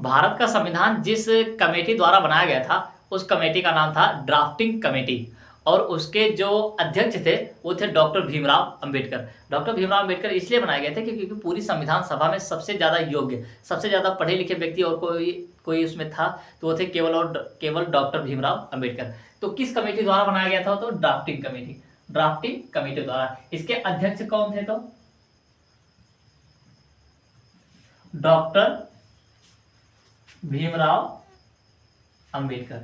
भारत का संविधान जिस कमेटी द्वारा बनाया गया था उस कमेटी का नाम था ड्राफ्टिंग कमेटी, और उसके जो अध्यक्ष थे वो थे डॉक्टर भीमराव अंबेडकर। डॉक्टर भीमराव अंबेडकर इसलिए बनाए गए थे क्योंकि पूरी संविधान सभा में सबसे ज़्यादा योग्य, सबसे ज़्यादा पढ़े लिखे व्यक्ति और कोई उसमें था तो वो थे केवल डॉक्टर भीमराव अंबेडकर। तो किस कमेटी द्वारा बनाया गया था? तो ड्राफ्टिंग कमेटी, ड्राफ्टिंग कमेटी द्वारा। इसके अध्यक्ष कौन थे? तो डॉक्टर भीमराव अंबेडकर।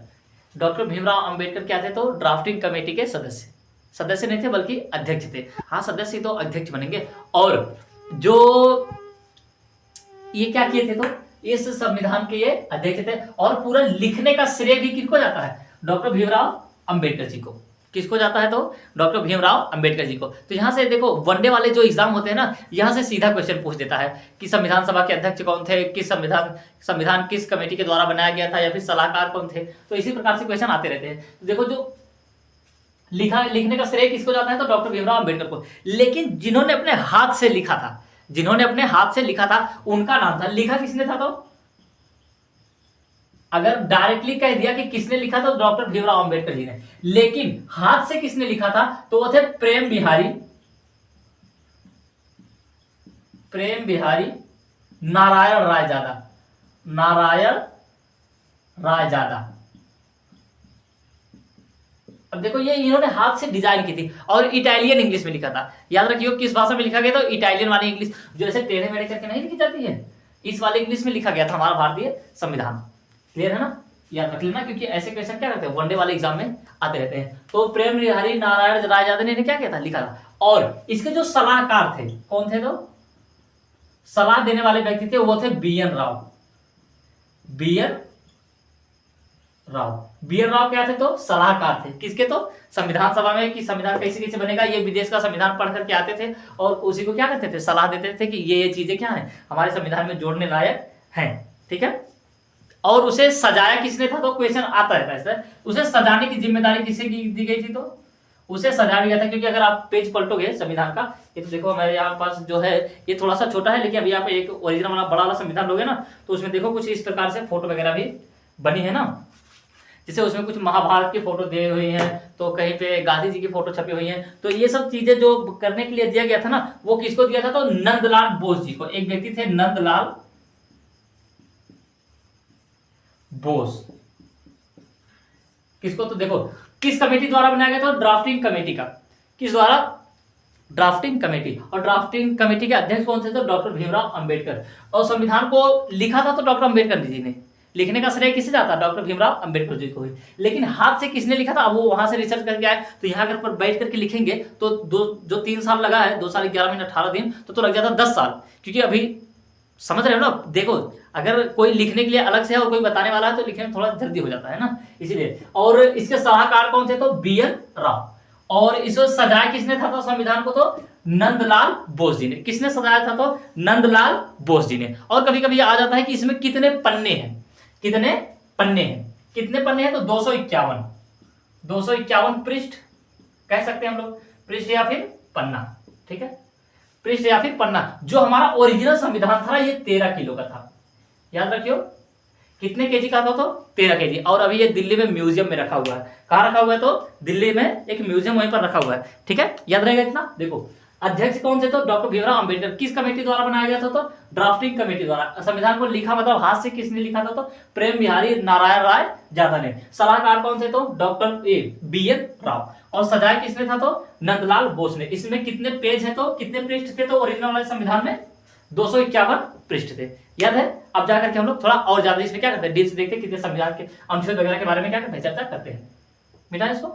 डॉक्टर भीमराव अंबेडकर क्या थे? तो ड्राफ्टिंग कमेटी के सदस्य नहीं थे बल्कि अध्यक्ष थे। हाँ, सदस्य तो अध्यक्ष बनेंगे। और जो ये क्या किए थे? तो इस संविधान के ये अध्यक्ष थे। और पूरा लिखने का श्रेय भी किसको जाता है? डॉक्टर भीमराव अंबेडकर जी को। किसको जाता है? तो डॉक्टर भीमराव अंबेडकर जी को। तो यहां से देखो, वनडे वाले जो एग्जाम होते हैं ना, यहां से सीधा क्वेश्चन पूछ देता है कि संविधान सभा के अध्यक्ष कौन थे, किस संविधान किस कमेटी के द्वारा बनाया गया था, या फिर सलाहकार कौन थे। तो इसी प्रकार से क्वेश्चन आते रहते हैं। तो देखो, जो लिखने का श्रेय किसको जाता है? तो डॉक्टर भीमराव अंबेडकर को। लेकिन जिन्होंने अपने हाथ से लिखा था उनका नाम था, लिखा किसने था? तो अगर डायरेक्टली कह दिया कि किसने लिखा था, तो डॉक्टर भीमराव अंबेडकर जी ने। लेकिन हाथ से किसने लिखा था? तो वो थे प्रेम बिहारी नारायण रायजादा। अब देखो, ये इन्होंने हाथ से डिजाइन की थी और इटालियन इंग्लिश में लिखा था। याद रखियो किस भाषा में लिखा गया? तो इटालियन वाली इंग्लिश, जो ऐसे टेढ़े मेढ़े करके नहीं लिखी जाती है, इस वाले इंग्लिश में लिखा गया था हमारा भारतीय संविधान। क्लियर है ना? याद रख लेना, क्योंकि ऐसे क्वेश्चन क्या रहते हैं, वनडे वाले एग्जाम में आते रहते हैं। तो प्रेम बिहारी नारायण रायजादा ने क्या किया था? लिखा था। और इसके जो सलाहकार थे, कौन थे? तो सलाह देने वाले व्यक्ति थे, वो थे बी.एन. राव। बी.एन. राव क्या थे? तो सलाहकार थे। किसके? तो संविधान सभा में कि संविधान कैसे बनेगा, ये विदेश का संविधान पढ़ करके आते थे और उसी को क्या करते थे? सलाह देते थे कि ये चीजें क्या है, हमारे संविधान में जोड़ने लायक हैं। ठीक है। और उसे सजाया किसने था? तो क्वेश्चन आता रहता है, उसे सजाने की जिम्मेदारी किसे दी गई थी? तो उसे सजाया गया था। क्योंकि अगर आप पेज पलटोगे संविधान का, ये तो देखो हमारे यहाँ पास जो है ये थोड़ा सा छोटा है, लेकिन अभी आप एक ओरिजिनल वाला बड़ा वाला संविधान लोगे ना, तो उसमें देखो कुछ इस प्रकार से फोटो वगैरह भी बनी है ना, जैसे उसमें कुछ महाभारत की फोटो दी हुई है, तो कहीं पे गांधी जी की फोटो छपी हुई है। तो ये सब चीजें जो करने के लिए दिया गया था ना, वो किसको दिया था? तो नंदलाल बोस जी को। एक व्यक्ति थे नंदलाल बोस। किसको? तो देखो, किस कमेटी द्वारा बनाया गया था? ड्राफ्टिंग कमेटी का। किस द्वारा? Drafting committee. और ड्राफ्टिंग कमेटी के अध्यक्ष कौन थे? तो डॉक्टर भीमराव अंबेडकर। और संविधान को लिखा था तो डॉक्टर अंबेडकर जी ने। लिखने का श्रेय किसे जाता? डॉक्टर भीमराव अंबेडकर जी को ही। लेकिन हाथ से किसने लिखा था? अब वो वहां से रिसर्च करके आए, तो यहाँ अगर पर बैठ करके लिखेंगे तो जो 3 साल लगा है, 2 साल 11 महीने 18 दिन, तो लग जाता 10 साल। क्योंकि अभी समझ रहे हो ना, देखो अगर कोई लिखने के लिए अलग से है और कोई बताने वाला है तो लिखने में थोड़ा जल्दी हो जाता है ना, इसीलिए। और इसके सलाहकार कौन थे? तो बी.एन. राव। और इसको सजाया किसने था? तो संविधान को तो नंदलाल बोस जी ने। किसने सजाया था? तो नंदलाल बोस जी ने। और कभी कभी आ जाता है कि इसमें कितने पन्ने हैं, कितने पन्ने हैं? तो 251 पृष्ठ कह सकते हैं हम लोग, पृष्ठ या फिर पन्ना। ठीक है, पृष्ठ या फिर पन्ना। जो हमारा ओरिजिनल संविधान था ये 13 किलो का था। याद रखियो, कितने केजी का था? तो 13 केजी। और अभी ये दिल्ली में म्यूजियम में रखा हुआ है। कहाँ रखा हुआ है? तो दिल्ली में एक म्यूजियम वहीं पर रखा हुआ है। ठीक है, याद रहेगा इतना। देखो, अध्यक्ष कौन थे? तो डॉक्टर भीमराव अंबेडकर। किस कमेटी द्वारा बनाया गया था? तो ड्राफ्टिंग कमेटी द्वारा। संविधान को लिखा मतलब हाथ से किसने लिखा था? तो प्रेम बिहारी नारायण रायजादा ने। सलाहकार कौन थे? तो डॉक्टर बी.एन. राव। और सजाया किसने था? तो नंदलाल बोस ने। इसमें कितने पेज है? तो कितने पृष्ठ थे? तो ओरिजिनल वाले संविधान में 251 पृष्ठ थे। याद है? अब जाकर के हम लोग थोड़ा और ज्यादा इसमें क्या करते हैं, डीप से देखते हैं, कितने संविधान के अनुच्छेद वगैरह के बारे में क्या करते हैं, चर्चा करते हैं। मिटा इसको।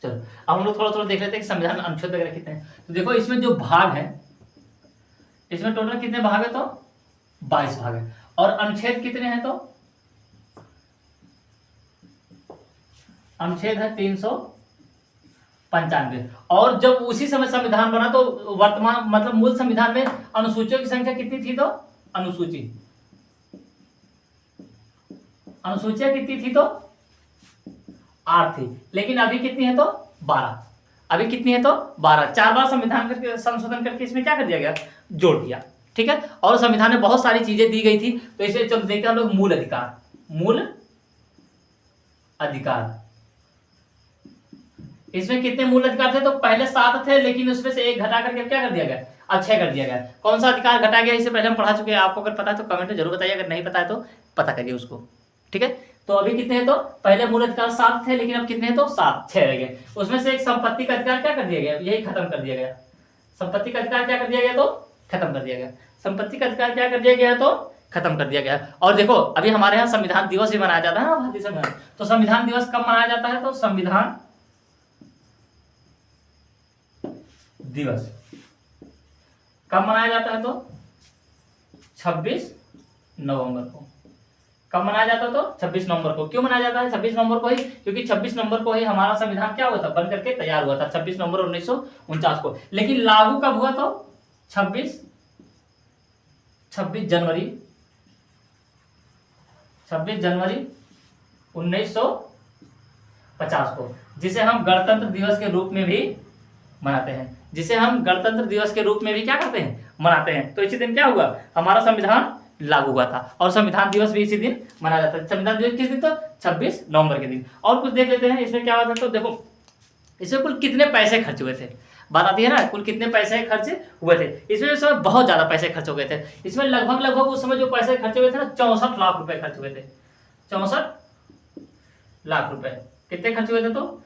चलो अब हम लोग थोड़ा थोड़ा देख लेते हैं कि संविधान अनुच्छेद वगैरह कितने हैं। तो देखो, इसमें जो भाग है, इसमें टोटल कितने भाग है? तो 22 भाग है। और अनुच्छेद कितने हैं? तो अनुच्छेद है 395। और जब उसी समय संविधान बना तो वर्तमान मतलब मूल संविधान में अनुसूचियों की संख्या कितनी थी? तो अनुसूची अनुसूचियां कितनी थी तो 8 थी, लेकिन अभी कितनी है तो 12। अभी कितनी है तो 12। 4 बार संविधान करके संशोधन करके इसमें क्या कर दिया गया, जोड़ दिया। ठीक है, और संविधान में बहुत सारी चीजें दी गई थी, तो इसलिए चलो देखते हैं हम लोग मूल अधिकार। मूल अधिकार, इसमें कितने मूल अधिकार थे तो पहले 7 थे, लेकिन उसमें से एक घटा करके क्या कर दिया गया, अब 6 कर दिया गया। कौन सा अधिकार घटा गया, इससे पहले हम पढ़ा चुके हैं, आपको अगर पता है तो कमेंट में जरूर बताइए, अगर नहीं पता है तो पता करिए उसको। ठीक है, तो अभी कितने हैं तो पहले मूल अधिकार 7 थे, लेकिन अब कितने हैं तो 6 रह गए। उसमें से एक संपत्ति का अधिकार क्या कर दिया गया, यही खत्म कर दिया गया। संपत्ति का अधिकार क्या कर दिया गया तो खत्म कर दिया गया। संपत्ति का अधिकार क्या कर दिया गया तो खत्म कर दिया गया। और देखो अभी हमारे यहाँ संविधान दिवस भी मनाया जाता है ना, भारतीय संविधान। तो संविधान दिवस कब मनाया जाता है तो संविधान दिवस कब मनाया जाता है तो 26 नवंबर को। कब मनाया जाता है तो 26 नवंबर को। क्यों मनाया जाता है 26 नवंबर को ही, क्योंकि 26 नवंबर को ही हमारा संविधान क्या हुआ था, बन करके तैयार हुआ था, 26 नवंबर 1949 को। लेकिन लागू कब हुआ तो 26 जनवरी 1950 को, जिसे हम गणतंत्र दिवस के रूप में भी मनाते हैं। जिसे हम गणतंत्र दिवस के रूप में भी क्या करते हैं, मनाते हैं। तो इसी दिन क्या हुआ, हमारा संविधान लागू हुआ था, और संविधान दिवस भी इसी दिन मनाया जाता है। संविधान दिवस किस दिन तो 26 नवंबर के दिन। और कुछ देख लेते हैं इसमें क्या हुआ था, तो देखो इसमें कुल कितने पैसे खर्च हुए थे, बात आती है ना, कुल कितने पैसे खर्च हुए थे। इसमें उस समय बहुत ज्यादा पैसे खर्च हो गए थे। इसमें लगभग उस समय जो पैसे खर्च हुए थे ना, 64 लाख रुपए खर्च हुए थे। 64 लाख रुपए कितने खर्च हुए थे तो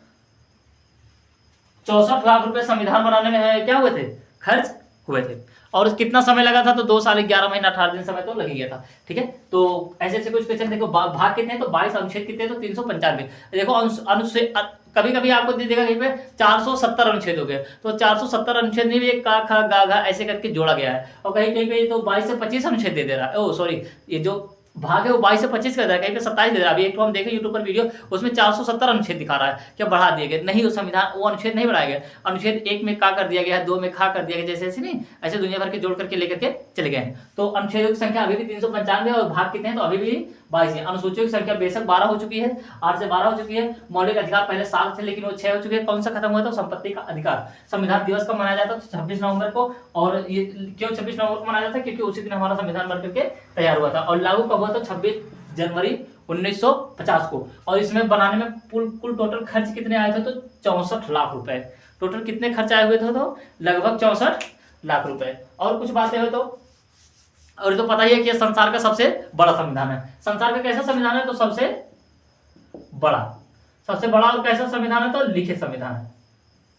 64 लाख रुपए संविधान बनाने में क्या हुए थे, खर्च हुए थे। और कितना समय लगा था तो 2 साल 11 महीना 18 दिन समय तो लग ही गया था। ठीक है, तो ऐसे ऐसे कुछ क्वेश्चन देखो। भाग कितने हैं तो 22, अनुच्छेद कितने हैं तो 395। देखो अनुच्छेद कभी कभी आपको दे देगा कहीं पे 470 अनुच्छेद हो गए, तो 470 अनुच्छेद में भी एक का खा गा घा ऐसे करके जोड़ा गया है। और कहीं कहीं पे तो 22 से 25 अनुच्छेद दे रहा है। ओ सॉरी, ये जो भाग है वो 22 से 25 कर रहा है, कहीं पे 27 दे रहा है। अभी एक तो हम देखें यूट्यूब पर वीडियो, उसमें 470 अनुच्छेद दिखा रहा है, क्या बढ़ा दिए गए, नहीं, वो संविधान वो अनुच्छेद नहीं बढ़ाया गया। अनुच्छेद 1 में का कर दिया गया है, 2 में खा कर दिया गया, जैसे ऐसे नहीं, ऐसे दुनिया भर के जोड़ करके लेकर के चले गए हैं। तो अनुच्छेदों की संख्या अभी भी 395 और भाग कितने हैं तो अभी भी 22 है। अनुसूचियों की संख्या बेशक 12 हो चुकी है, 8 से 12 हो चुकी है। मौलिक अधिकार पहले 7 थे, लेकिन वो 6 हो चुके हैं। कौन सा खत्म हुआ था, संपत्ति का अधिकार। संविधान दिवस कब मनाया जाता है 26 नवंबर को। और ये क्यों 26 नवंबर को मनाया जाता है, क्योंकि उसी दिन हमारा संविधान बन करके तैयार हुआ था। और लागू कब हुआ था 26 जनवरी 1950 को। और इसमें बनाने में कुल टोटल खर्च कितने आए थे तो 64 लाख रुपए। टोटल कितने खर्च आए हुए थे तो लगभग 64 लाख रुपए। और कुछ बातें हो तो, और तो पता ही है कि संसार का सबसे बड़ा संविधान है। संसार का कैसा संविधान है तो सबसे बड़ा और कैसा संविधान है तो लिखित संविधान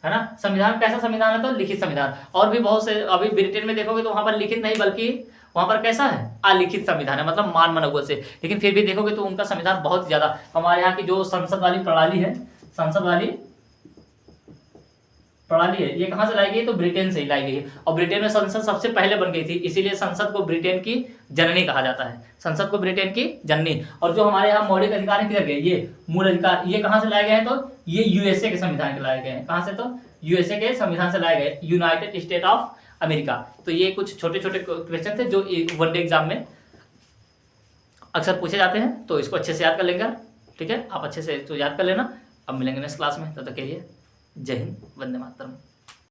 है ना। संविधान कैसा संविधान है तो लिखित संविधान। और भी बहुत से, अभी ब्रिटेन में देखोगे तो वहां पर लिखित नहीं बल्कि वहां पर कैसा है, अलिखित संविधान है, मतलब मान मनौवत से। लेकिन फिर भी देखोगे तो उनका संविधान बहुत ज्यादा, हमारे यहाँ की जो संसद वाली प्रणाली है, संसद वाली प्रणाली है, ये कहां से लाई गई है तो ब्रिटेन से ही लाई गई है। और ब्रिटेन में संसद सबसे पहले बन गई थी, इसीलिए संसद को ब्रिटेन की जननी कहा जाता है। संसद को ब्रिटेन की जननी। और जो हमारे यहाँ मौलिक अधिकार किधर गए, ये मूल अधिकार, ये कहां से लाए गए हैं तो ये यूएसए के संविधान के लाए गए हैं। कहां से तो यूएसए के संविधान से लाए गए, यूनाइटेड स्टेट ऑफ अमेरिका। तो ये कुछ छोटे छोटे क्वेश्चन थे जो वनडे एग्जाम में अक्सर पूछे जाते हैं, तो इसको अच्छे से याद कर लेंगे। ठीक है, आप अच्छे से तो याद कर लेना। अब मिलेंगे नेक्स्ट क्लास में, तब तक के लिए जय हिंद, वंदे मातरम।